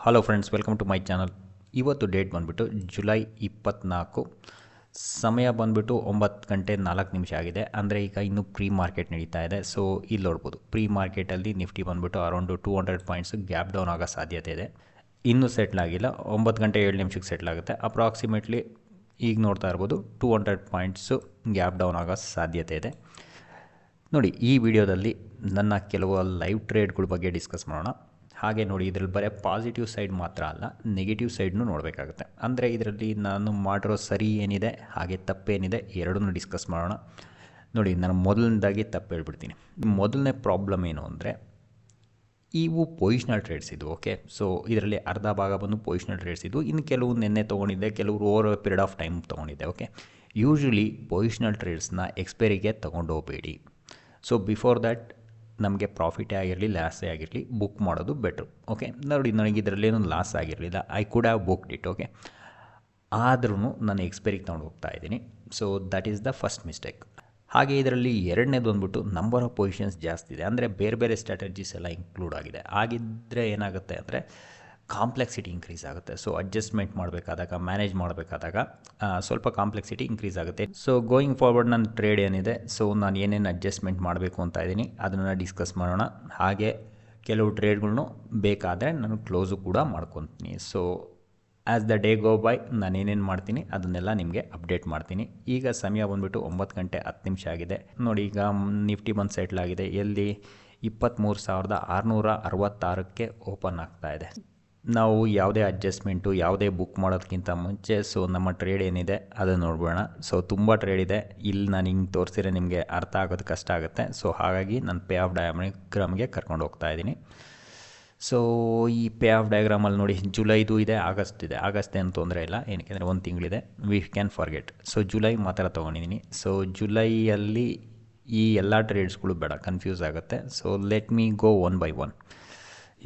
Hello friends, welcome to my channel. ಇವತ್ತು date ಬಂದುಬಿಟ್ಟು July 24, ಸಮಯ ಬಂದುಬಿಟ್ಟು 9:04 ಆಗಿದೆ. ಅಂದರೆ ಈಗ ಇನ್ನೂ ಪ್ರೀ ಮಾರ್ಕೆಟ್ ನಡೀತಾ ಇದೆ. ಸೊ ಇಲ್ಲಿ ನೋಡ್ಬೋದು, ಪ್ರೀ ಮಾರ್ಕೆಟಲ್ಲಿ ನಿಫ್ಟಿ ಬಂದುಬಿಟ್ಟು ಅರೌಂಡ್ 200 ಪಾಯಿಂಟ್ಸ್ ಗ್ಯಾಪ್ ಡೌನ್ ಆಗೋ ಸಾಧ್ಯತೆ ಇದೆ. ಇನ್ನೂ ಸೆಟ್ಲ್ ಆಗಿಲ್ಲ, 9:07 ಸೆಟ್ಲ್ ಆಗುತ್ತೆ. ಅಪ್ರಾಕ್ಸಿಮೇಟ್ಲಿ ಈಗ ನೋಡ್ತಾ ಇರ್ಬೋದು 200 ಪಾಯಿಂಟ್ಸು ಗ್ಯಾಪ್ ಡೌನ್ ಆಗೋ ಸಾಧ್ಯತೆ ಇದೆ. ನೋಡಿ, ಈ ವಿಡಿಯೋದಲ್ಲಿ ನನ್ನ ಕೆಲವು ಲೈವ್ ಟ್ರೇಡ್ಗಳ ಬಗ್ಗೆ ಡಿಸ್ಕಸ್ ಮಾಡೋಣ. ಹಾಗೆ ನೋಡಿ, ಇದರಲ್ಲಿ ಬರೀ ಪಾಸಿಟಿವ್ ಸೈಡ್ ಮಾತ್ರ ಅಲ್ಲ, ನೆಗೆಟಿವ್ ಸೈಡ್ನೂ ನೋಡಬೇಕಾಗುತ್ತೆ. ಅಂದರೆ ಇದರಲ್ಲಿ ನಾನು ಮಾಡಿರೋ ಸರಿ ಏನಿದೆ ಹಾಗೆ ತಪ್ಪೇನಿದೆ ಎರಡನ್ನೂ ಡಿಸ್ಕಸ್ ಮಾಡೋಣ. ನೋಡಿ, ನಾನು ಮೊದಲನೇದಾಗಿ ತಪ್ಪು ಹೇಳ್ಬಿಡ್ತೀನಿ. ಮೊದಲನೇ ಪ್ರಾಬ್ಲಮ್ ಏನು ಅಂದರೆ, ಇವು ಪೊಸಿಷನಲ್ ಟ್ರೇಡ್ಸ್ ಇದು. ಓಕೆ, ಸೊ ಇದರಲ್ಲಿ ಅರ್ಧ ಭಾಗ ಬಂದು ಪೊಸಿಷನಲ್ ಟ್ರೇಡ್ಸ್ ಇದು. ಇನ್ನು ಕೆಲವು ನಿನ್ನೆ ತೊಗೊಂಡಿದ್ದೆ, ಕೆಲವರು ಓವರ್ ಪೀರಿಯಡ್ ಆಫ್ ಟೈಮ್ ತೊಗೊಂಡಿದ್ದೆ. ಓಕೆ, ಯೂಶ್ವಲಿ ಪೊಸಿಷನಲ್ ಟ್ರೇಡ್ಸ್ನ ಎಕ್ಸ್ಪೈರಿಗೆ ತೊಗೊಂಡೋಗಬೇಡಿ. ಸೊ ಬಿಫೋರ್ ದ್ಯಾಟ್ ನಮಗೆ ಪ್ರಾಫಿಟೇ ಆಗಿರಲಿ ಲಾಸೇ ಆಗಿರಲಿ ಬುಕ್ ಮಾಡೋದು ಬೆಟ್ರು. ಓಕೆ, ನೋಡಿ, ನನಗೆ ಇದರಲ್ಲೇನು ಲಾಸ್ ಆಗಿರಲಿಲ್ಲ, I could have booked it. Okay, ಆದ್ರೂ ನಾನು ಎಕ್ಸ್ಪೈರಿಗೆ ತೊಗೊಂಡು ಹೋಗ್ತಾ ಇದ್ದೀನಿ. So that is the first mistake. ಹಾಗೆ ಇದರಲ್ಲಿ ಎರಡನೇದು ಬಂದ್ಬಿಟ್ಟು ನಂಬರ್ ಆಫ್ ಪೊಸಿಷನ್ಸ್ ಜಾಸ್ತಿ ಇದೆ. ಅಂದರೆ ಬೇರೆ ಬೇರೆ ಸ್ಟ್ರಾಟಜೀಸ್ ಎಲ್ಲ ಇನ್ಕ್ಲೂಡ್ ಆಗಿದೆ. ಆಗಿದ್ದರೆ ಏನಾಗುತ್ತೆ ಅಂದರೆ ಕಾಂಪ್ಲೆಕ್ಸಿಟಿ ಇನ್ಕ್ರೀಸ್ ಆಗುತ್ತೆ. ಸೊ ಅಡ್ಜಸ್ಟ್ಮೆಂಟ್ ಮಾಡಬೇಕಾದಾಗ, ಮ್ಯಾನೇಜ್ ಮಾಡಬೇಕಾದಾಗ ಸ್ವಲ್ಪ ಕಾಂಪ್ಲೆಕ್ಸಿಟಿ ಇನ್ಕ್ರೀಸ್ ಆಗುತ್ತೆ. ಸೊ ಗೋಯಿಂಗ್ ಫಾರ್ವರ್ಡ್ ನನ್ನ ಟ್ರೇಡ್ ಏನಿದೆ, ಸೊ ನಾನು ಏನೇನು ಅಡ್ಜಸ್ಟ್ಮೆಂಟ್ ಮಾಡಬೇಕು ಅಂತ ಇದ್ದೀನಿ ಅದನ್ನು ಡಿಸ್ಕಸ್ ಮಾಡೋಣ. ಹಾಗೆ ಕೆಲವು ಟ್ರೇಡ್ಗಳ್ನು ಬೇಕಾದರೆ ನಾನು ಕ್ಲೋಸು ಕೂಡ ಮಾಡ್ಕೊತೀನಿ. So as the day go by ನಾನು ಏನೇನು ಮಾಡ್ತೀನಿ ಅದನ್ನೆಲ್ಲ ನಿಮಗೆ ಅಪ್ಡೇಟ್ ಮಾಡ್ತೀನಿ. ಈಗ ಸಮಯ ಬಂದುಬಿಟ್ಟು 9:10 ಆಗಿದೆ. ನೋಡಿ, ಈಗ ನಿಫ್ಟಿ ಬಂದು ಸೆಟ್ಲ್ ಆಗಿದೆ. ಎಲ್ಲಿ 23,666ಕ್ಕೆ ಓಪನ್ ಆಗ್ತಾ ಇದೆ. ನಾವು ಯಾವುದೇ ಅಡ್ಜಸ್ಟ್ಮೆಂಟು ಯಾವುದೇ ಬುಕ್ ಮಾಡೋದಕ್ಕಿಂತ ಮುಂಚೆ ಸೊ ನಮ್ಮ ಟ್ರೇಡ್ ಏನಿದೆ ಅದನ್ನು ನೋಡ್ಬೋಣ. ಸೊ ತುಂಬ ಟ್ರೇಡ್ ಇದೆ. ಇಲ್ಲಿ ನಾನು ಹಿಂಗೆ ತೋರಿಸಿದ್ರೆ ನಿಮಗೆ ಅರ್ಥ ಆಗೋದು ಕಷ್ಟ ಆಗುತ್ತೆ. ಸೊ ಹಾಗಾಗಿ ನಾನು ಪೇ ಆಫ್ ಡಯಾಗ್ರಾಮ್ಗೆ ಕರ್ಕೊಂಡು ಹೋಗ್ತಾ ಇದ್ದೀನಿ. ಸೊ ಈ ಪೇ ಆಫ್ ಡಯಾಗ್ರಾಮಲ್ಲಿ ನೋಡಿ, ಜುಲೈದು ಇದೆ, ಆಗಸ್ಟ್ ಇದೆ. ಆಗಸ್ಟ್ ಏನು ತೊಂದರೆ ಇಲ್ಲ, ಏನಕ್ಕೆ ಒಂದು ತಿಂಗಳಿದೆ, we can forget. So July ಮಾತ್ರ ತೊಗೊಂಡಿದ್ದೀನಿ. ಸೊ ಜುಲೈಯಲ್ಲಿ ಈ ಎಲ್ಲ ಟ್ರೇಡ್ಸ್ಗಳು ಬೇಡ, ಕನ್ಫ್ಯೂಸ್ ಆಗುತ್ತೆ. So let me go one by one.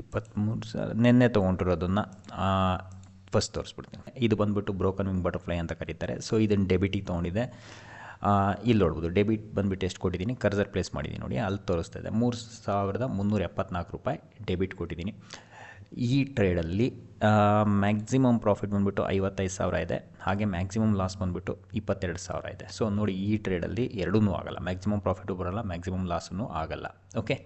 23,000 ನಿನ್ನೆ ತೊಗೊಂಡಿರೋದನ್ನು ಫಸ್ಟ್ ತೋರಿಸ್ಬಿಡ್ತೀನಿ. ಇದು ಬಂದುಬಿಟ್ಟು ಬ್ರೋಕನ್ ವಿಂಗ್ ಬಟರ್ಫ್ಲೈ ಅಂತ ಕರೀತಾರೆ. ಸೊ ಇದನ್ನು ಡೆಬಿಟಿಗೆ ತೊಗೊಂಡಿದ್ದೆ. ಇಲ್ಲಿ ನೋಡ್ಬೋದು, ಡೆಬಿಟ್ ಬಂದುಬಿಟ್ಟು ಎಷ್ಟು ಕೊಟ್ಟಿದ್ದೀನಿ, ಕರ್ಸರ್ ಪ್ಲೇಸ್ ಮಾಡಿದ್ದೀನಿ ನೋಡಿ, ಅಲ್ಲಿ ತೋರಿಸ್ತಾ ಇದೆ 3,374 ರೂಪಾಯಿ ಡೆಬಿಟ್ ಕೊಟ್ಟಿದ್ದೀನಿ. ಈ ಟ್ರೇಡಲ್ಲಿ ಮ್ಯಾಕ್ಸಿಮಮ್ ಪ್ರಾಫಿಟ್ ಬಂದುಬಿಟ್ಟು 55,000 ಇದೆ. ಹಾಗೆ ಮ್ಯಾಕ್ಸಿಮಮ್ ಲಾಸ್ ಬಂದುಬಿಟ್ಟು 22,000 ಇದೆ. ಸೊ ನೋಡಿ, ಈ ಟ್ರೇಡಲ್ಲಿ ಎರಡೂ ಆಗಲ್ಲ, ಮ್ಯಾಕ್ಸಿಮಮ್ ಪ್ರಾಫಿಟು ಬರೋಲ್ಲ, ಮ್ಯಾಕ್ಸಿಮಮ್ ಲಾಸೂ ಆಗಲ್ಲ. ಓಕೆ,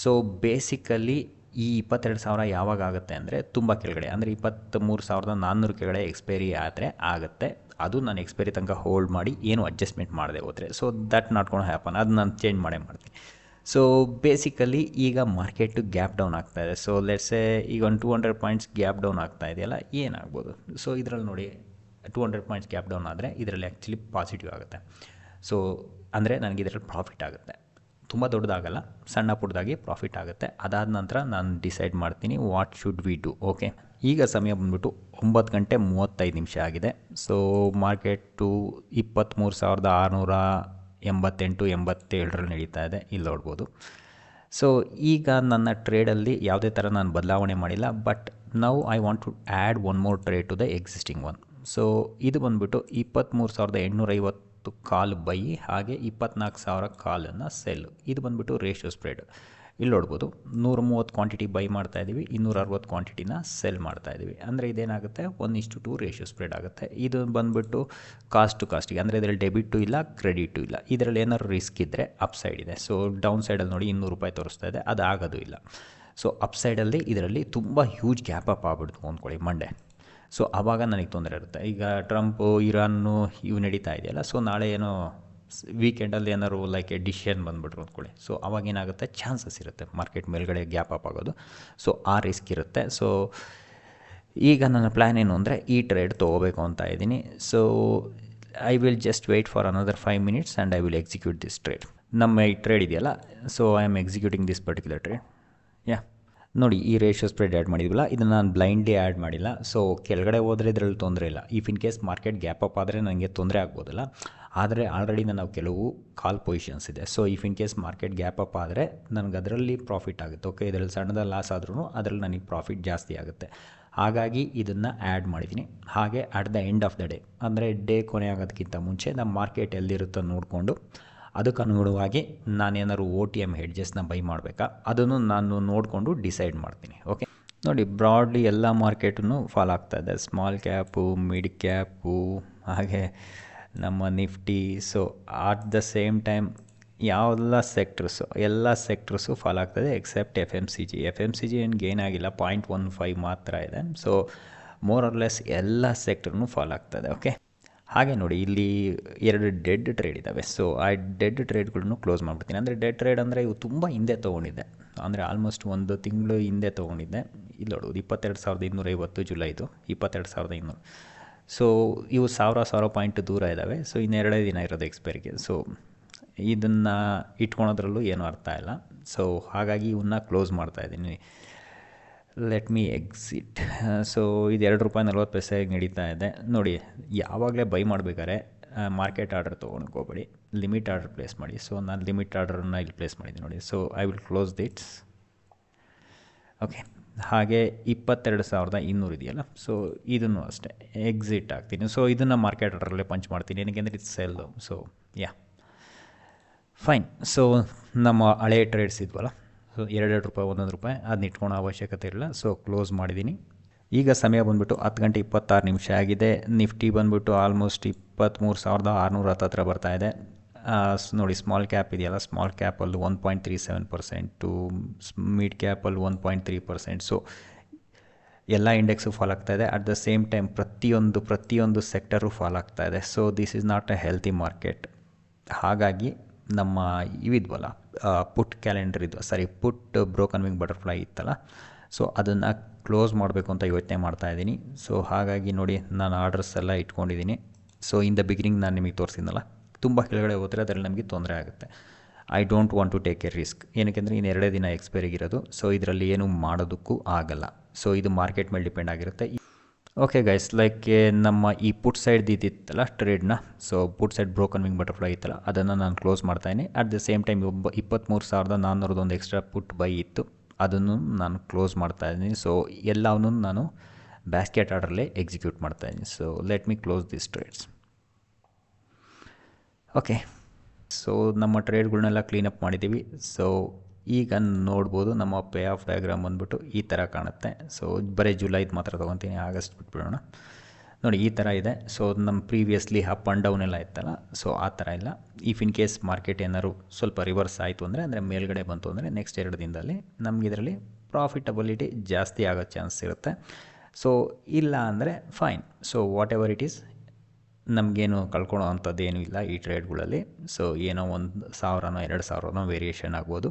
ಸೊ ಬೇಸಿಕಲಿ ಈ 22,000 ಯಾವಾಗ ಆಗುತ್ತೆ ಅಂದರೆ ತುಂಬ ಕೆಳಗಡೆ, ಅಂದರೆ 23,400 ಕೆಳಗಡೆ ಎಕ್ಸ್ಪೈರಿ ಆದರೆ ಆಗುತ್ತೆ. ಅದು ನಾನು ಎಕ್ಸ್ಪೈರಿ ತನಕ ಹೋಲ್ಡ್ ಮಾಡಿ ಏನು ಅಡ್ಜಸ್ಟ್ಮೆಂಟ್ ಮಾಡದೆ ಹೋದರೆ, so that not gonna happen, ಅದು ನಾನು ಚೇಂಜ್ ಮಾಡ್ತೀನಿ. ಸೊ ಬೇಸಿಕಲಿ ಈಗ ಮಾರ್ಕೆಟು ಗ್ಯಾಪ್ ಡೌನ್ ಆಗ್ತಾಯಿದೆ. ಸೊ ಲೆಟ್ಸೇ ಈಗ ಒಂದು 200 ಪಾಯಿಂಟ್ಸ್ ಗ್ಯಾಪ್ ಡೌನ್ ಆಗ್ತಾ ಇದೆಯಲ್ಲ, ಏನಾಗ್ಬೋದು? ಸೊ ಇದರಲ್ಲಿ ನೋಡಿ, 200 ಪಾಯಿಂಟ್ಸ್ ಗ್ಯಾಪ್ ಡೌನ್ ಆದರೆ ಇದರಲ್ಲಿ ಆ್ಯಕ್ಚುಲಿ ಪಾಸಿಟಿವ್ ಆಗುತ್ತೆ. ಸೊ ಅಂದರೆ ನನಗೆ ಇದರಲ್ಲಿ ಪ್ರಾಫಿಟ್ ಆಗುತ್ತೆ. ತುಂಬ ದೊಡ್ಡದಾಗಲ್ಲ, ಸಣ್ಣ ಪುಟ್ಟದಾಗಿ ಪ್ರಾಫಿಟ್ ಆಗುತ್ತೆ. ಅದಾದ ನಂತರ ನಾನು ಡಿಸೈಡ್ ಮಾಡ್ತೀನಿ what should we do. Okay, ಈಗ ಸಮಯ ಬಂದುಬಿಟ್ಟು 9:35 ಆಗಿದೆ. ಸೊ ಮಾರ್ಕೆಟು 23,688-87 ನಡೀತಾ ಇದೆ, ಇಲ್ಲಿ ನೋಡ್ಬೋದು. ಸೊ ಈಗ ನನ್ನ ಟ್ರೇಡಲ್ಲಿ ಯಾವುದೇ ಥರ ನಾನು ಬದಲಾವಣೆ ಮಾಡಿಲ್ಲ. But now I want to add one more trade to the existing one. So ಇದು ಬಂದುಬಿಟ್ಟು 23,850 ಕಾಲ್ ಬೈ, ಹಾಗೆ 24,000 ಕಾಲನ್ನು ಸೆಲ್. ಇದು ಬಂದುಬಿಟ್ಟು ರೇಷಿಯೋ ಸ್ಪ್ರೆಡ್. ಇಲ್ಲಿ ನೋಡ್ಬೋದು, 130 ಕ್ವಾಂಟಿಟಿ ಬೈ ಮಾಡ್ತಾಯಿದ್ದೀವಿ, 260 ಕ್ವಾಂಟಿಟಿನ ಸೆಲ್ ಮಾಡ್ತಾಯಿದ್ದೀವಿ. ಅಂದರೆ ಇದೇನಾಗುತ್ತೆ, 1:2 ರೇಷಿಯೋ ಸ್ಪ್ರೆಡ್ ಆಗುತ್ತೆ. ಇದು ಬಂದುಬಿಟ್ಟು ಕಾಸ್ಟ್ ಟು ಕಾಸ್ಟಿಗೆ, ಅಂದರೆ ಇದರಲ್ಲಿ ಡೆಬಿಟು ಇಲ್ಲ, ಕ್ರೆಡಿಟು ಇಲ್ಲ. ಇದರಲ್ಲಿ ಏನಾದ್ರು ರಿಸ್ಕ್ ಇದ್ದರೆ ಅಪ್ಸೈಡ್ ಇದೆ. ಸೊ ಡೌನ್ ಸೈಡಲ್ಲಿ ನೋಡಿ 200 ರೂಪಾಯಿ ತೋರಿಸ್ತಾ ಇದೆ, ಅದು ಆಗೋದು ಇಲ್ಲ. ಸೊ ಅಪ್ಸೈಡಲ್ಲಿ ಇದರಲ್ಲಿ ತುಂಬ ಹ್ಯೂಜ್ ಗ್ಯಾಪ್ ಅಪ್ ಆಗ್ಬಿಡ್ತು ಅಂದ್ಕೊಳ್ಳಿ ಮಂಡೇ. ಸೊ ಆವಾಗ ನನಗೆ ತೊಂದರೆ ಇರುತ್ತೆ. ಈಗ ಟ್ರಂಪು, ಇರಾನು ಇವು ನಡೀತಾ ಇದೆಯಲ್ಲ, ಸೊ ನಾಳೆ ಏನೋ ವೀಕೆಂಡಲ್ಲಿ ಏನಾದ್ರು ಲೈಕ್ ಡಿಸಿಷನ್ ಬಂದುಬಿಟ್ರು ಅಂದ್ಕೊಳ್ಳಿ. ಸೊ ಅವಾಗೇನಾಗುತ್ತೆ, ಚಾನ್ಸಸ್ ಇರುತ್ತೆ ಮಾರ್ಕೆಟ್ ಮೇಲ್ಗಡೆ ಗ್ಯಾಪ್ ಅಪ್ ಆಗೋದು. ಸೊ ಆ ರಿಸ್ಕ್ ಇರುತ್ತೆ. ಸೊ ಈಗ ನನ್ನ ಪ್ಲ್ಯಾನ್ ಏನು ಅಂದರೆ, ಈ ಟ್ರೇಡ್ ತೊಗೋಬೇಕು ಅಂತ ಇದ್ದೀನಿ. So I will just wait for another 5 minutes and I will execute this trade. ನಮ್ಮ ಈ ಟ್ರೇಡ್ ಇದೆಯಲ್ಲ, so I am executing this particular trade. ನೋಡಿ, ಈ ರೇಷಿಯೋ ಸ್ಪ್ರೆಡ್ ಆ್ಯಡ್ ಮಾಡಿದ್ವಲ್ಲ, ಇದನ್ನು ನಾನು ಬ್ಲೈಂಡ್ಲಿ ಆ್ಯಡ್ ಮಾಡಿಲ್ಲ. ಸೊ ಕೆಳಗಡೆ ಹೋದರೆ ಇದರಲ್ಲಿ ತೊಂದರೆ ಇಲ್ಲ. If in case market gap up ಆದರೆ ನನಗೆ ತೊಂದರೆ ಆಗ್ಬೋದಲ್ಲ. ಆದರೆ ಆಲ್ರೆಡಿ ನಾನು ಕೆಲವು ಕಾಲ್ ಪೊಸಿಷನ್ಸ್ ಇದೆ. So if in case market gap up ಆದರೆ ನನಗೆ ಅದರಲ್ಲಿ ಪ್ರಾಫಿಟ್ ಆಗುತ್ತೆ. ಓಕೆ, ಇದರಲ್ಲಿ ಸಣ್ಣದ ಲಾಸ್ ಆದ್ರೂ ಅದರಲ್ಲಿ ನನಗೆ ಪ್ರಾಫಿಟ್ ಜಾಸ್ತಿ ಆಗುತ್ತೆ. ಹಾಗಾಗಿ ಇದನ್ನು ಆ್ಯಡ್ ಮಾಡಿದ್ದೀನಿ. ಹಾಗೆ at the end of the day, ಅಂದರೆ ಡೇ ಕೊನೆ ಆಗೋದಕ್ಕಿಂತ ಮುಂಚೆ ನಮ್ಮ ಮಾರ್ಕೆಟ್ ಎಲ್ಲಿರುತ್ತೋ ನೋಡಿಕೊಂಡು ಅದಕ್ಕೆ ಅನುಗುಣವಾಗಿ ನಾನೇನಾದ್ರು OTM ಹೆಡ್ಜಸ್ನ ಬೈ ಮಾಡಬೇಕಾ ಅದನ್ನು ನಾನು ನೋಡಿಕೊಂಡು ಡಿಸೈಡ್ ಮಾಡ್ತೀನಿ. ಓಕೆ, ನೋಡಿ ಬ್ರಾಡ್ಲಿ ಎಲ್ಲ ಮಾರ್ಕೆಟನ್ನು ಫಾಲೋ ಆಗ್ತಾಯಿದೆ. ಸ್ಮಾಲ್ ಕ್ಯಾಪು, ಮಿಡ್ ಕ್ಯಾಪು, ಹಾಗೆ ನಮ್ಮ Nifty. So at the same time ಎಲ್ಲ ಸೆಕ್ಟರ್ಸು ಫಾಲೋ ಆಗ್ತದೆ except F M C G ಏನು ಗೇನ್ ಆಗಿಲ್ಲ, 0.15 ಮಾತ್ರ ಇದೆ. ಸೊ ಮೋರ್ ಆರ್ ಲೆಸ್ ಎಲ್ಲ ಸೆಕ್ಟರ್ನು ಫಾಲೋ ಆಗ್ತದೆ. ಓಕೆ, ಹಾಗೆ ನೋಡಿ ಇಲ್ಲಿ 2 ಡೆಡ್ ಟ್ರೇಡ್ ಇದ್ದಾವೆ. ಸೊ ಆ ಡೆಡ್ ಟ್ರೇಡ್ಗಳನ್ನು ಕ್ಲೋಸ್ ಮಾಡಿಬಿಡ್ತೀನಿ. ಅಂದರೆ ಡೆಡ್ ಟ್ರೇಡ್ ಅಂದರೆ ಇವು ತುಂಬ ಹಿಂದೆ ತೊಗೊಂಡಿದ್ದೆ, ಅಂದರೆ ಆಲ್ಮೋಸ್ಟ್ 1 ತಿಂಗಳು ಹಿಂದೆ ತೊಗೊಂಡಿದ್ದೆ. ಇಲ್ಲಿ ನೋಡೋದು 22,250 ಜುಲೈದು 22,200. ಸೊ ಇವು 1000 ಪಾಯಿಂಟ್ ದೂರ ಇದ್ದಾವೆ. ಸೊ ಇನ್ನೆರಡೇ ದಿನ ಇರೋದು ಎಕ್ಸ್ಪೈರಿಗೆ. ಸೊ ಇದನ್ನು ಇಟ್ಕೊಳೋದ್ರಲ್ಲೂ ಏನೂ ಅರ್ಥ ಇಲ್ಲ. ಸೊ ಹಾಗಾಗಿ ಇವನ್ನ ಕ್ಲೋಸ್ ಮಾಡ್ತಾಯಿದ್ದೀನಿ. Let me exit. ಸೊ ಇದು ₹2.40 ನಡೀತಾ ಇದೆ. ನೋಡಿ, ಯಾವಾಗಲೇ ಬೈ ಮಾಡಬೇಕಾದ್ರೆ ಮಾರ್ಕೆಟ್ ಆರ್ಡರ್ ತೊಗೊಳಕೋಬೇಡಿ, ಲಿಮಿಟ್ ಆರ್ಡರ್ ಪ್ಲೇಸ್ ಮಾಡಿ. ಸೊ ನಾನು ಲಿಮಿಟ್ ಆರ್ಡರನ್ನು ಇಲ್ಲಿ ಪ್ಲೇಸ್ ಮಾಡಿದ್ದೀನಿ ನೋಡಿ. So I will close this. Okay, ಹಾಗೆ 22,200 ಇದೆಯಲ್ಲ, ಸೊ ಇದನ್ನು ಅಷ್ಟೇ ಎಕ್ಸಿಟ್ ಆಗ್ತೀನಿ. ಸೊ ಇದನ್ನು ಮಾರ್ಕೆಟ್ ಆರ್ಡರಲ್ಲೇ ಪಂಚ್ ಮಾಡ್ತೀನಿ, ಏನಕ್ಕೆ ಇದು ಸೆಲ್ಲು. So fine. ಸೊ ನಮ್ಮ ಹಳೆ ಟ್ರೇಡ್ಸ್ ಇದ್ವಲ್ಲ, ಸೊ ₹2 ₹1 ಅದನ್ನ ಇಟ್ಕೊಳೋ ಅವಶ್ಯಕತೆ ಇಲ್ಲ. ಸೊ ಕ್ಲೋಸ್ ಮಾಡಿದ್ದೀನಿ. ಈಗ ಸಮಯ ಬಂದುಬಿಟ್ಟು 10:26 ಆಗಿದೆ. ನಿಫ್ಟಿ ಬಂದುಬಿಟ್ಟು ಆಲ್ಮೋಸ್ಟ್ 23,610 ಹತ್ರ ಬರ್ತಾಯಿದೆ. ನೋಡಿ, ಸ್ಮಾಲ್ ಕ್ಯಾಪ್ ಇದೆಯಲ್ಲ, ಸ್ಮಾಲ್ ಕ್ಯಾಪಲ್ಲಿ 1.37%, ಮಿಡ್ ಕ್ಯಾಪಲ್ಲಿ 1.3%. ಸೊ ಎಲ್ಲ ಇಂಡೆಕ್ಸು ಫಾಲ್ ಆಗ್ತಾಯಿದೆ. ಅಟ್ ದ ಸೇಮ್ ಟೈಮ್ ಪ್ರತಿಯೊಂದು ಸೆಕ್ಟರು ಫಾಲ್ ಆಗ್ತಾಯಿದೆ. So this is not A healthy market. ಹಾಗಾಗಿ ನಮ್ಮ ಇವಿದ್ವಲ್ಲ, ಪುಟ್ ಬ್ರೋಕನ್ ವಿಂಗ್ ಬಟರ್ಫ್ಲೈ ಇತ್ತಲ್ಲ, ಸೊ ಅದನ್ನು ಕ್ಲೋಸ್ ಮಾಡಬೇಕು ಅಂತ ಯೋಚನೆ ಮಾಡ್ತಾಯಿದ್ದೀನಿ. ಸೊ ಹಾಗಾಗಿ ನೋಡಿ, ನಾನು ಆರ್ಡರ್ಸ್ ಎಲ್ಲ ಇಟ್ಕೊಂಡಿದ್ದೀನಿ. ಸೊ ಇನ್ ದ ಬಿಗಿನಿಂಗ್ ನಾನು ನಿಮಗೆ ತೋರಿಸಿದ್ನಲ್ಲ, ತುಂಬ ಕೆಳಗಡೆ ಹೋದರೆ ಅದರಲ್ಲಿ ನಮಗೆ ತೊಂದರೆ ಆಗುತ್ತೆ. I don't want to take a risk. ಏನಕ್ಕೆಂದರೆ ಇನ್ನು 2 ದಿನ ಎಕ್ಸ್ಪೈರಿಗಿರೋದು. ಸೊ ಇದರಲ್ಲಿ ಏನೂ ಮಾಡೋದಕ್ಕೂ ಆಗಲ್ಲ. ಸೊ ಇದು ಮಾರ್ಕೆಟ್ ಮೇಲೆ ಡಿಪೆಂಡ್ ಆಗಿರುತ್ತೆ. ಓಕೆ ಗೈಸ್, ಲೈಕ್ ನಮ್ಮ ಈ ಪುಟ್ ಸೈಡ್ ಇದ್ದಿತ್ತಲ್ಲ ಟ್ರೇಡ್ನ, so put side broken wing butterfly ಇತ್ತಲ್ಲ, ಅದನ್ನು ನಾನು ಕ್ಲೋಸ್ ಮಾಡ್ತಾಯಿದ್ದೀನಿ. ಅಟ್ ದ ಸೇಮ್ ಟೈಮ್ 23,400 ಒಂದು ಎಕ್ಸ್ಟ್ರಾ ಪುಟ್ ಬೈ ಇತ್ತು, ಅದನ್ನು ನಾನು ಕ್ಲೋಸ್ ಮಾಡ್ತಾಯಿದ್ದೀನಿ. ಸೊ ಎಲ್ಲವನ್ನೂ ನಾನು ಬ್ಯಾಸ್ಕೆಟ್ ಆರ್ಡರಲ್ಲೇ ಎಕ್ಸಿಕ್ಯೂಟ್ ಮಾಡ್ತಾಯಿದ್ದೀನಿ. So let me close this trades. Okay, so ನಮ್ಮ ಟ್ರೇಡ್ಗಳನ್ನೆಲ್ಲ ಕ್ಲೀನಪ್ ಮಾಡಿದ್ದೀವಿ. ಸೊ ಈಗ ನೋಡ್ಬೋದು ನಮ್ಮ ಪೇ ಆಫ್ ಡಯಾಗ್ರಾಮ್ ಬಂದ್ಬಿಟ್ಟು ಈ ಥರ ಕಾಣುತ್ತೆ. ಸೊ ಬರೀ ಜುಲೈದು ಮಾತ್ರ ತೊಗೊತೀನಿ, ಆಗಸ್ಟ್ ಬಿಟ್ಬಿಡೋಣ. ನೋಡಿ, ಈ ಥರ ಇದೆ. ಸೊ ನಮ್ಮ ಪ್ರೀವಿಯಸ್ಲಿ ಅಪ್ ಆ್ಯಂಡ್ ಡೌನ್ ಎಲ್ಲ ಇತ್ತಲ್ಲ, ಸೊ ಆ ಥರ ಇಲ್ಲ. ಇಫ್ ಇನ್ ಕೇಸ್ ಮಾರ್ಕೆಟ್ ಏನಾದ್ರು ಸ್ವಲ್ಪ ರಿವರ್ಸ್ ಆಯಿತು ಅಂದರೆ ಮೇಲ್ಗಡೆ ಬಂತು ಅಂದರೆ ನೆಕ್ಸ್ಟ್ 2 ದಿನದಲ್ಲಿ ನಮಗೆ ಇದರಲ್ಲಿ ಪ್ರಾಫಿಟಬಿಲಿಟಿ ಜಾಸ್ತಿ ಆಗೋ ಚಾನ್ಸ್ ಇರುತ್ತೆ. ಸೊ ಇಲ್ಲ ಅಂದರೆ fine. So what ever it is, ನಮಗೇನು ಕಳ್ಕೊಳ್ಳೋ ಅಂಥದ್ದು ಏನೂ ಇಲ್ಲ ಈ ಟ್ರೇಡ್ಗಳಲ್ಲಿ. ಸೊ ಏನೋ 1,000ನೋ 2,000ನೋ ವೇರಿಯೇಷನ್ ಆಗ್ಬೋದು,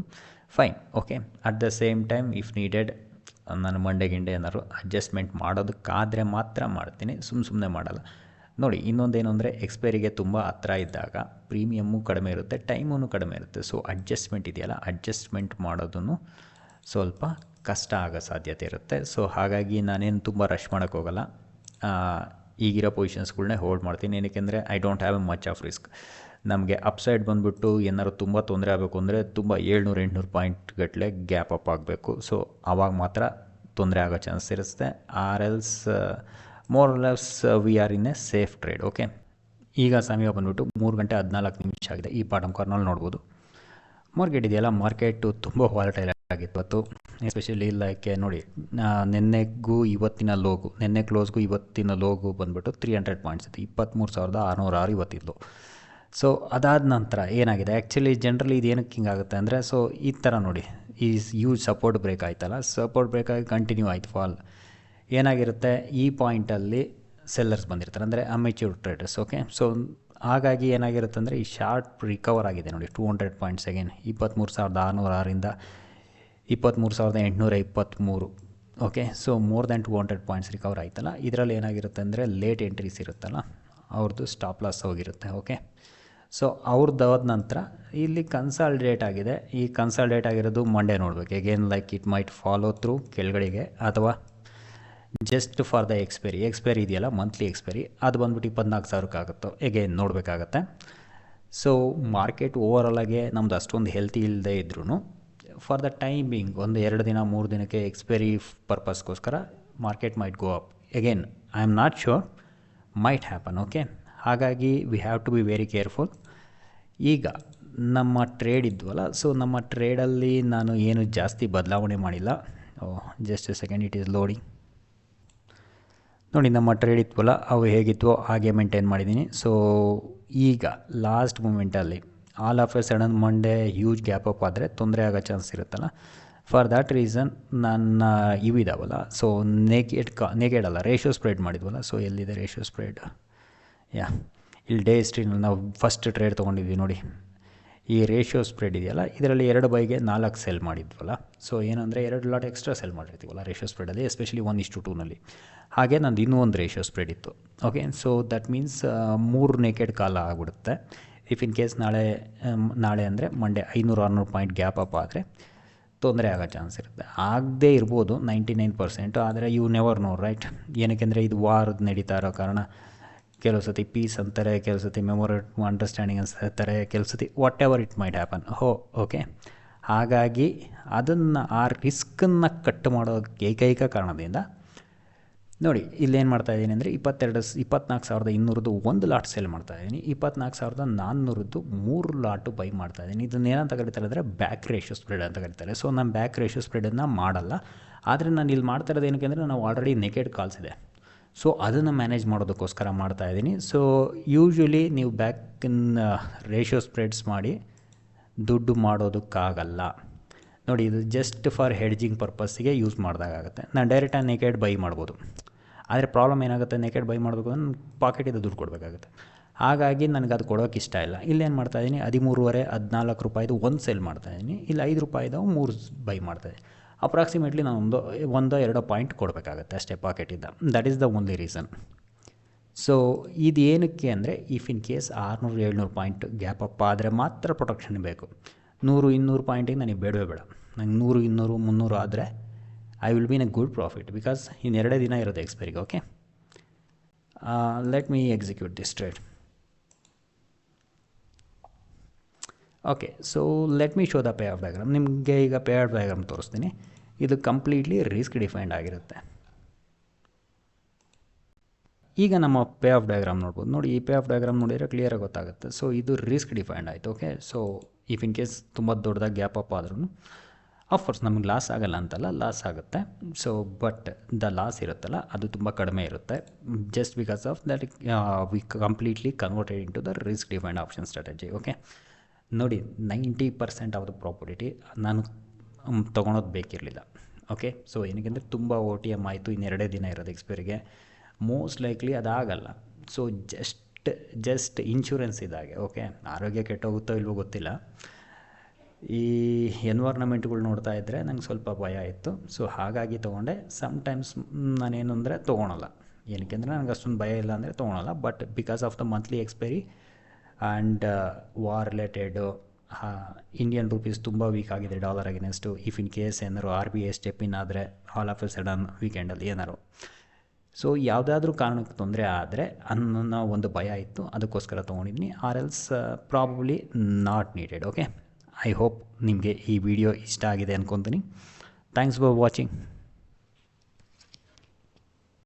fine. Okay, at the same time if needed ನಾನು ಮಂಡೆಗಿಂಡೆ ಏನಾದ್ರು ಅಡ್ಜಸ್ಟ್ಮೆಂಟ್ ಮಾಡೋದಕ್ಕಾದರೆ ಮಾತ್ರ ಮಾಡ್ತೀನಿ, ಸುಮ್ಮನೆ ಮಾಡಲ್ಲ. ನೋಡಿ, ಇನ್ನೊಂದೇನು ಅಂದರೆ ಎಕ್ಸ್ಪೈರಿಗೆ ತುಂಬ ಹತ್ರ ಇದ್ದಾಗ ಪ್ರೀಮಿಯಮ್ಮು ಕಡಿಮೆ ಇರುತ್ತೆ, ಟೈಮೂ ಕಡಿಮೆ ಇರುತ್ತೆ. ಸೊ ಅಡ್ಜಸ್ಟ್ಮೆಂಟ್ ಇದೆಯಲ್ಲ, ಅಡ್ಜಸ್ಟ್ಮೆಂಟ್ ಮಾಡೋದನ್ನು ಸ್ವಲ್ಪ ಕಷ್ಟ ಆಗೋ ಸಾಧ್ಯತೆ ಇರುತ್ತೆ. ಸೊ ಹಾಗಾಗಿ ನಾನೇನು ತುಂಬ ರಶ್ ಮಾಡೋಕ್ಕೋಗಲ್ಲ. ಈಗಿರೋ ಪೊಸಿಷನ್ಸ್ಗಳನ್ನೇ ಹೋಲ್ಡ್ ಮಾಡ್ತೀನಿ. ಏನಕ್ಕೆಂದರೆ I don't have a much of risk. ನಮಗೆ ಅಪ್ಸೈಡ್ ಬಂದುಬಿಟ್ಟು ಏನಾದ್ರು ತುಂಬ ತೊಂದರೆ ಆಗಬೇಕು ಅಂದರೆ ತುಂಬ 700-800 ಪಾಯಿಂಟ್ ಗಟ್ಟಲೆ ಗ್ಯಾಪ್ ಅಪ್ ಆಗಬೇಕು. ಸೊ ಆವಾಗ ಮಾತ್ರ ತೊಂದರೆ ಆಗೋ ಚಾನ್ಸ್ ಇರುತ್ತೆ. Or else more less we are in a safe trade. Okay, ಈಗ ಸಮಯ ಬಂದುಬಿಟ್ಟು 3:14 ಆಗಿದೆ. ಈ ಬಾಟಮ್ ಕಾರ್ನಲ್ಲಿ ನೋಡ್ಬೋದು ಮಾರ್ಕೆಟ್ ಇದೆಯಲ್ಲ, ಮಾರ್ಕೆಟು ತುಂಬ ವಾಲಟೈಲ್ ಆಗಿತ್ತು. ಎಸ್ಪೆಷಲಿ ಲೈಕ್ ನೋಡಿ, ನೆನ್ನೆಗೂ ಇವತ್ತಿನ ಲೋಗು, ನೆನ್ನೆ ಕ್ಲೋಸ್ಗೂ ಇವತ್ತಿನ ಲೋಗು ಬಂದುಬಿಟ್ಟು 300 ಪಾಯಿಂಟ್ಸ್ ಇತ್ತು. 23,606 ಇವತ್ತಿದ್ದು. ಸೊ ಅದಾದ ನಂತರ ಏನಾಗಿದೆ, ಆ್ಯಕ್ಚುಲಿ ಜನರಲಿ ಇದು ಏನಕ್ಕೆ ಹಿಂಗಾಗುತ್ತೆ ಅಂದರೆ, ಸೊ ಈ ಥರ ನೋಡಿ, ಈ ಯೂಸ್ ಸಪೋರ್ಟ್ ಬ್ರೇಕ್ ಆಯ್ತಲ್ಲ, ಸಪೋರ್ಟ್ ಬ್ರೇಕ್ ಆಗಿ ಕಂಟಿನ್ಯೂ ಆಯ್ತು ಫಾಲ್. ಏನಾಗಿರುತ್ತೆ, ಈ ಪಾಯಿಂಟಲ್ಲಿ ಸೆಲ್ಲರ್ಸ್ ಬಂದಿರ್ತಾರೆ, ಅಂದರೆ ಅಮೆಚ್ಯೂರ್ ಟ್ರೇಡರ್ಸ್. ಓಕೆ, ಸೊ ಹಾಗಾಗಿ ಏನಾಗಿರುತ್ತೆ ಅಂದರೆ ಈ ಶಾರ್ಟ್ ರಿಕವರ್ ಆಗಿದೆ ನೋಡಿ, 200 ಪಾಯಿಂಟ್ಸ್ ಅಗೇನ್ 23,606ರಿಂದ 23,823. Okay, so more than 200 points recover ಆಯ್ತಲ್ಲ. ಇದರಲ್ಲಿ ಏನಾಗಿರುತ್ತೆ ಅಂದರೆ ಲೇಟ್ ಎಂಟ್ರೀಸ್ ಇರುತ್ತಲ್ಲ, ಅವ್ರದ್ದು ಸ್ಟಾಪ್ ಲಾಸ್ ಹೋಗಿರುತ್ತೆ. ಓಕೆ, ಸೊ ಅವ್ರದ್ದಾದ ನಂತರ ಇಲ್ಲಿ ಕನ್ಸಾಲ್ಡೇಟ್ ಆಗಿದೆ. ಈ ಕನ್ಸಾಲ್ಡೇಟ್ ಆಗಿರೋದು ಮಂಡೇ ನೋಡಬೇಕು. Again like it might follow through ಕೆಳಗಡೆಗೆ, ಅಥವಾ ಜಸ್ಟ್ ಫಾರ್ ದ ಎಕ್ಸ್ಪೈರಿ ಇದೆಯಲ್ಲ, ಮಂತ್ಲಿ ಎಕ್ಸ್ಪೈರಿ, ಅದು ಬಂದ್ಬಿಟ್ಟು 24,000 ಆಗುತ್ತೋ ಎಗೇನ್ ನೋಡಬೇಕಾಗತ್ತೆ. ಸೊ ಮಾರ್ಕೆಟ್ ಓವರಾಲಾಗೆ ನಮ್ದು ಅಷ್ಟೊಂದು ಹೆಲ್ತಿ ಇಲ್ಲದೆ ಇದ್ರೂ ಫಾರ್ ದ ಟೈಮಿಂಗ್ ಒಂದು 2 ದಿನ 3 ದಿನಕ್ಕೆ ಎಕ್ಸ್ಪೈರಿ ಪರ್ಪಸ್ಗೋಸ್ಕರ market might go up. Again I am not sure, might happen. Okay, ಹಾಗಾಗಿ we have to be very careful. ಈಗ ನಮ್ಮ ಟ್ರೇಡ್ ಇದ್ವಲ್ಲ, ಸೊ ನಮ್ಮ ಟ್ರೇಡಲ್ಲಿ ನಾನು ಏನು ಜಾಸ್ತಿ ಬದಲಾವಣೆ ಮಾಡಿಲ್ಲ. Just A second, it is loading. ನೋಡಿ ನಮ್ಮ ಟ್ರೇಡ್ ಇತ್ವಲ್ಲ ಅವು ಹೇಗಿತ್ತು ಹಾಗೆ ಮೇಂಟೈನ್ ಮಾಡಿದ್ದೀನಿ. ಸೊ ಈಗ ಲಾಸ್ಟ್ ಮೂಮೆಂಟಲ್ಲಿ all of a sudden Monday huge gap up ಆದರೆ ತೊಂದರೆ ಆಗೋ ಚಾನ್ಸ್ ಇರುತ್ತಲ್ಲ. ಫಾರ್ ದ್ಯಾಟ್ ರೀಸನ್ ನನ್ನ ಇವಿದಾವಲ್ಲ, ಸೊ ನೆಗೆಡ್ ಅಲ್ಲ, ರೇಷಿಯೋ ಸ್ಪ್ರೆಡ್ ಮಾಡಿದ್ವಲ್ಲ. ಸೊ ಎಲ್ಲಿದೆ ರೇಷಿಯೋ ಸ್ಪ್ರೆಡ್? ಇಲ್ಲಿ ಡೇ ಹಿಸ್ಟ್ರಿನಲ್ಲಿ ನಾವು ಫಸ್ಟ್ ಟ್ರೇಡ್ ತೊಗೊಂಡಿದ್ವಿ ನೋಡಿ, ಈ ರೇಷಿಯೋ ಸ್ಪ್ರೆಡ್ ಇದೆಯಲ್ಲ, ಇದರಲ್ಲಿ 2 ಬೈಗೆ 4 ಸೆಲ್ ಮಾಡಿದ್ವಲ್ಲ. ಸೊ ಏನಂದರೆ 2 ಲಾಟ್ ಎಕ್ಸ್ಟ್ರಾ ಸೆಲ್ ಮಾಡಿರ್ತೀವಲ್ಲ ರೇಷಿಯೋ ಸ್ಪ್ರೆಡಲ್ಲಿ, ಎಸ್ಪೆಷಲಿ 1:2ನಲ್ಲಿ. ಹಾಗೆ ನಂದು ಇನ್ನೂ ಒಂದು ರೇಷಿಯೋ ಸ್ಪ್ರೆಡ್ ಇತ್ತು. Okay, so that means 3 naked ಕಾಲ ಆಗಿಬಿಡುತ್ತೆ. ಇಫ್ ಇನ್ ಕೇಸ್ ನಾಳೆ ಅಂದರೆ ಮಂಡೇ 500-600 ಪಾಯಿಂಟ್ ಗ್ಯಾಪ್ ಅಪ್ ಆದರೆ ತೊಂದರೆ ಆಗೋ ಚಾನ್ಸ್ ಇರುತ್ತೆ. ಆಗದೇ ಇರ್ಬೋದು 99%, ಆದರೆ ಯು ನೆವರ್ ನೋ ರೈಟ್. ಏನಕ್ಕೆಂದರೆ ಇದು ವಾರದ ನಡೀತಾ ಇರೋ ಕಾರಣ ಕೆಲವು ಸತಿ ಪೀಸ್ ಅಂತಾರೆ, ಕೆಲವು ಸತಿ ಮೆಮೊರೇಟಮ್ ಅಂಡರ್ಸ್ಟ್ಯಾಂಡಿಂಗ್ ಅಂತಾರೆ, ಕೆಲವು ಸತಿ what ever it might happen. Okay, ಹಾಗಾಗಿ ಅದನ್ನು ಆ ರಿಸ್ಕನ್ನು ಕಟ್ ಮಾಡೋ ಏಕೈಕ ಕಾರಣದಿಂದ ನೋಡಿ ಇಲ್ಲೇನು ಮಾಡ್ತಾಯಿದ್ದೀನಿ ಅಂದರೆ 24,200 1 ಲಾಟ್ ಸೇಲ್ ಮಾಡ್ತಾಯಿದ್ದೀನಿ, 24,400 3 ಲಾಟು ಬೈ ಮಾಡ್ತಾಯಿದ್ದೀನಿ. ಇದನ್ನೇನಂತ ಕರೀತಾರೆ ಅಂದರೆ ಬ್ಯಾಕ್ ರೇಷಿಯೋ ಸ್ಪ್ರೆಡ್ ಅಂತ ಕರೀತಾರೆ. ಸೊ ನಾನು ಬ್ಯಾಕ್ ರೇಷಿಯೋ ಸ್ಪ್ರೆಡನ್ನು ಮಾಡಲ್ಲ, ಆದರೆ ನಾನು ಇಲ್ಲಿ ಮಾಡ್ತಾ ಇರೋದು ಏನಕ್ಕೆ ಅಂದರೆ ನಾವು ಆಲ್ರೆಡಿ ನೆಕೆಡ್ ಕಾಲ್ಸ್ ಇದೆ, ಸೊ ಅದನ್ನು ಮ್ಯಾನೇಜ್ ಮಾಡೋದಕ್ಕೋಸ್ಕರ ಮಾಡ್ತಾಯಿದ್ದೀನಿ. ಸೊ ಯೂಶ್ವಲಿ ನೀವು ರೇಷಿಯೋ ಸ್ಪ್ರೆಡ್ಸ್ ಮಾಡಿ ದುಡ್ಡು ಮಾಡೋದಕ್ಕಾಗಲ್ಲ ನೋಡಿ. ಇದು ಜಸ್ಟ್ ಫಾರ್ ಹೆಡ್ಜಿಂಗ್ ಪರ್ಪಸ್ಸಿಗೆ ಯೂಸ್ ಮಾಡಿದಾಗುತ್ತೆ. ನಾನು ಡೈರೆಕ್ಟಾಗಿ ನೆಕೆಡ್ ಬೈ ಮಾಡ್ಬೋದು, ಆದರೆ ಪ್ರಾಬ್ಲಮ್ ಏನಾಗುತ್ತೆ, ನೆಕೆಡ್ ಬೈ ಮಾಡಬೇಕು ಅಂದರೆ ನನ್ನ ಪಾಕೆಟಿಂದ ದುಡ್ಡು ಕೊಡಬೇಕಾಗುತ್ತೆ. ಹಾಗಾಗಿ ನನಗೆ ಅದು ಕೊಡೋಕೆ ಇಷ್ಟ ಇಲ್ಲ. ಇಲ್ಲೇನು ಮಾಡ್ತಾಯಿದ್ದೀನಿ, 13.5-14 ರೂಪಾಯಿದು 1 ಸೆಲ್ ಮಾಡ್ತಾಯಿದ್ದೀನಿ, ಇಲ್ಲಿ 5 ರೂಪಾಯಿದು 3 ಬೈ ಮಾಡ್ತಾಯಿದ್ದೀನಿ. ಅಪ್ರಾಕ್ಸಿಮೇಟ್ಲಿ ನಾನು 1-2 ಪಾಯಿಂಟ್ ಕೊಡಬೇಕಾಗತ್ತೆ ಅಷ್ಟೇ ಪಾಕೆಟಿಂದ. That is the only reason. So ಇದು ಏನಕ್ಕೆ ಅಂದರೆ if in case 600-700 point gap up ಆದರೆ ಮಾತ್ರ ಪ್ರೊಟೆಕ್ಷನ್ ಬೇಕು. 100-200 ಪಾಯಿಂಟಿಗೆ ನನಗೆ ಬೇಡವೇ ಬೇಡ. ನಂಗೆ 100-200-300 ಆದರೆ I will be in a good profit, because ಇನ್ನು 2 ದಿನ ಇರೋದು ಎಕ್ಸ್ಪೈರಿಗೆ. Okay, let me execute this trade. Okay, so let me show the pay off diagram. ನಿಮಗೆ ಈಗ ಪೇ ಆಫ್ ಡಯಾಗ್ರಾಮ್ ತೋರಿಸ್ತೀನಿ. ಇದು ಕಂಪ್ಲೀಟ್ಲಿ ರಿಸ್ಕ್ ಡಿಫೈನ್ಡ್ ಆಗಿರುತ್ತೆ. ಈಗ ನಮ್ಮ ಪೇ ಆಫ್ ಡಯಾಗ್ರಾಮ್ ನೋಡ್ಬೋದು. ನೋಡಿ, ಈ ಪೇ ಆಫ್ ಡಯಾಗ್ರಾಮ್ ನೋಡಿದರೆ ಕ್ಲಿಯರಾಗಿ ಗೊತ್ತಾಗುತ್ತೆ. ಸೊ ಇದು ರಿಸ್ಕ್ ಡಿಫೈನ್ಡ್ ಆಯಿತು. Okay, so if in case ತುಂಬ ದೊಡ್ಡದಾಗಿ ಗ್ಯಾಪ್ ಅಪ್ ಆದ್ರೂ ಆಫ್ಕೋರ್ಸ್ ನಮಗೆ ಲಾಸ್ ಆಗಲ್ಲ ಅಂತಲ್ಲ, ಲಾಸ್ ಆಗುತ್ತೆ. ಸೊ ಬಟ್ ದ ಲಾಸ್ ಇರುತ್ತಲ್ಲ ಅದು ತುಂಬ ಕಡಿಮೆ ಇರುತ್ತೆ, just because of that we completely converted in to the risk defined option strategy. Okay, ನೋಡಿ 90% ಆಫ್ ದ ಪ್ರಾಪರ್ಟಿ ನಾನು ತೊಗೊಳೋದು ಬೇಕಿರಲಿಲ್ಲ. ಓಕೆ, ಸೊ ಏನಕ್ಕೆಂದರೆ ತುಂಬ OTM ಆಯಿತು, ಇನ್ನು 2 ದಿನ ಇರೋದು ಎಕ್ಸ್ಪೈರಿಗೆ, ಮೋಸ್ಟ್ ಲೈಕ್ಲಿ ಅದಾಗಲ್ಲ. ಸೊ ಜಸ್ಟ್ ಇನ್ಶೂರೆನ್ಸ್ ಇದ್ದಾಗೆ. ಓಕೆ, ಆರೋಗ್ಯ ಕೆಟ್ಟೋಗುತ್ತೋ ಇಲ್ವೋ ಗೊತ್ತಿಲ್ಲ. ಈ ಎನ್ವೈರ್ನಮೆಂಟ್ಗಳು ನೋಡ್ತಾ ಇದ್ದರೆ ನಂಗೆ ಸ್ವಲ್ಪ ಭಯ ಇತ್ತು. ಸೊ ಹಾಗಾಗಿ ತೊಗೊಂಡೆ. ಸಮ್ಟೈಮ್ಸ್ ನಾನೇನು ಅಂದರೆ ತೊಗೊಳಲ್ಲ, ಏನಕ್ಕೆಂದರೆ ನನಗೆ ಅಷ್ಟೊಂದು ಭಯ ಇಲ್ಲ ಅಂದರೆ ತೊಗೊಳಲ್ಲ. But because of the monthly expiry and war related, Indian rupees ತುಂಬ ವೀಕ್ ಆಗಿದೆ dollar against. If in case ಏನಾರು RBI ಸ್ಟೆಪ್ ಇನ್ ಆದರೆ ಆಲ್ ಆಫ್ ಎ ಸಡನ್ ವೀಕೆಂಡಲ್ಲಿ ಏನಾರು, ಸೊ ಯಾವುದಾದ್ರೂ ಕಾರಣಕ್ಕೆ ತೊಂದರೆ ಆದರೆ ಅನ್ನೋ ಒಂದು ಭಯ ಇತ್ತು, ಅದಕ್ಕೋಸ್ಕರ ತೊಗೊಂಡಿದ್ದೀನಿ. Or else probably not needed. Okay, I hope ನಿಮಗೆ ಈ ವಿಡಿಯೋ ಇಷ್ಟ ಆಗಿದೆ ಅಂದ್ಕೊತೀನಿ. Thanks for watching.